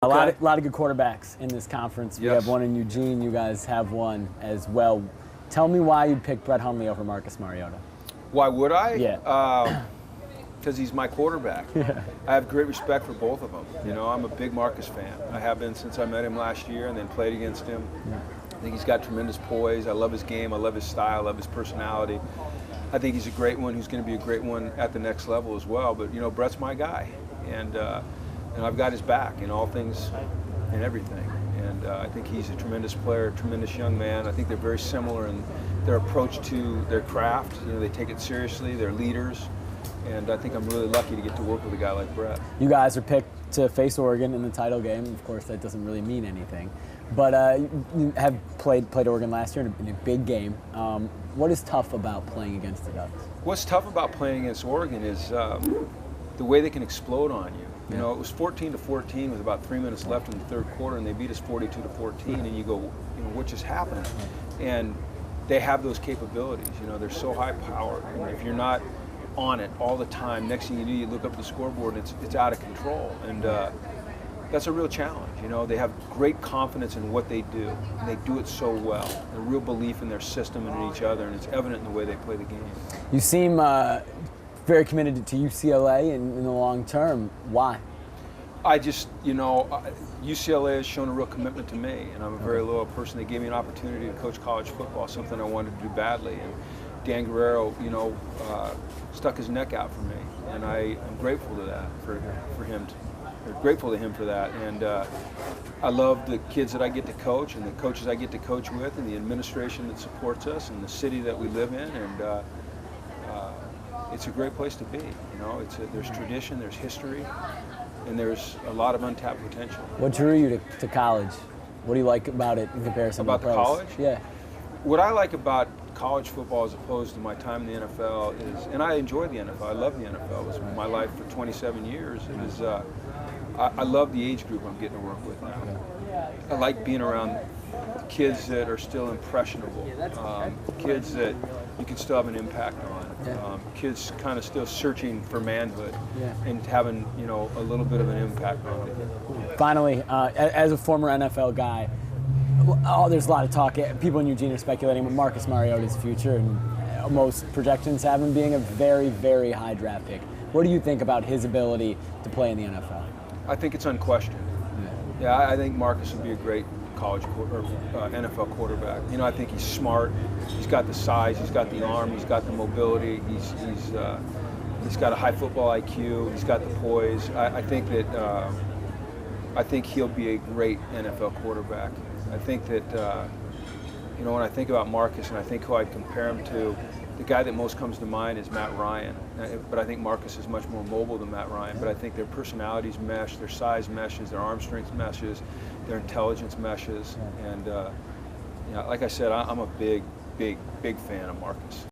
A lot of good quarterbacks in this conference. We have one in Eugene. You guys have one as well. Tell me why you'd pick Brett Hundley over Marcus Mariota. Why would I? Yeah. Because he's my quarterback. Yeah. I have great respect for both of them. You know, I'm a big Marcus fan. I have been since I met him last year and then played against him. Yeah. I think he's got tremendous poise. I love his game. I love his style. I love his personality. I think he's a great one who's going to be a great one at the next level as well. But, you know, Brett's my guy. And I've got his back in all things and everything. And I think he's a tremendous player, a tremendous young man. I think they're very similar in their approach to their craft. You know, they take it seriously. They're leaders. And I think I'm really lucky to get to work with a guy like Brett. You guys are picked to face Oregon in the title game. Of course, that doesn't really mean anything. But you have played Oregon last year in a big game. What is tough about playing against the Ducks? What's tough about playing against Oregon is the way they can explode on you. You know, it was 14-14 with about 3 minutes left in the third quarter, and they beat us 42-14. And you go, you know, what just happened? And they have those capabilities. You know, they're so high powered. And if you're not on it all the time, next thing you do, you look up the scoreboard and it's out of control. And that's a real challenge. You know, they have great confidence in what they do, and they do it so well. A real belief in their system and in each other, and it's evident in the way they play the game. You seem very committed to UCLA in the long term. Why? I just, you know, UCLA has shown a real commitment to me, and I'm a very loyal person. They gave me an opportunity to coach college football, something I wanted to do badly. And Dan Guerrero, you know, stuck his neck out for me, and I'm grateful to that, for him. Grateful to him for that. And I love the kids that I get to coach, and the coaches I get to coach with, and the administration that supports us, and the city that we live in. And it's a great place to be. You know, there's tradition, there's history, and there's a lot of untapped potential. What drew you to college? What do you like about it in comparison to the pros? College? Yeah. What I like about college football as opposed to my time in the NFL is, and I enjoy the NFL, I love the NFL. It was my life for 27 years. It is, I love the age group I'm getting to work with now. I like being around kids that are still impressionable, kids that you can still have an impact on, kids kind of still searching for manhood and having, you know, a little bit of an impact on it. Finally, as a former NFL guy, there's a lot of talk. People in Eugene are speculating about Marcus Mariota's future, and most projections have him being a very, very high draft pick. What do you think about his ability to play in the NFL? I think it's unquestioned. Yeah, I think Marcus would be a great college or NFL quarterback. You know, I think he's smart. He's got the size. He's got the arm. He's got the mobility. He's got a high football IQ. He's got the poise. I think that I think he'll be a great NFL quarterback. I think that you know, when I think about Marcus and I think who I'd compare him to, the guy that most comes to mind is Matt Ryan. But I think Marcus is much more mobile than Matt Ryan. But I think their personalities mesh, their size meshes, their arm strength meshes, their intelligence meshes. And you know, like I said, I'm a big fan of Marcus.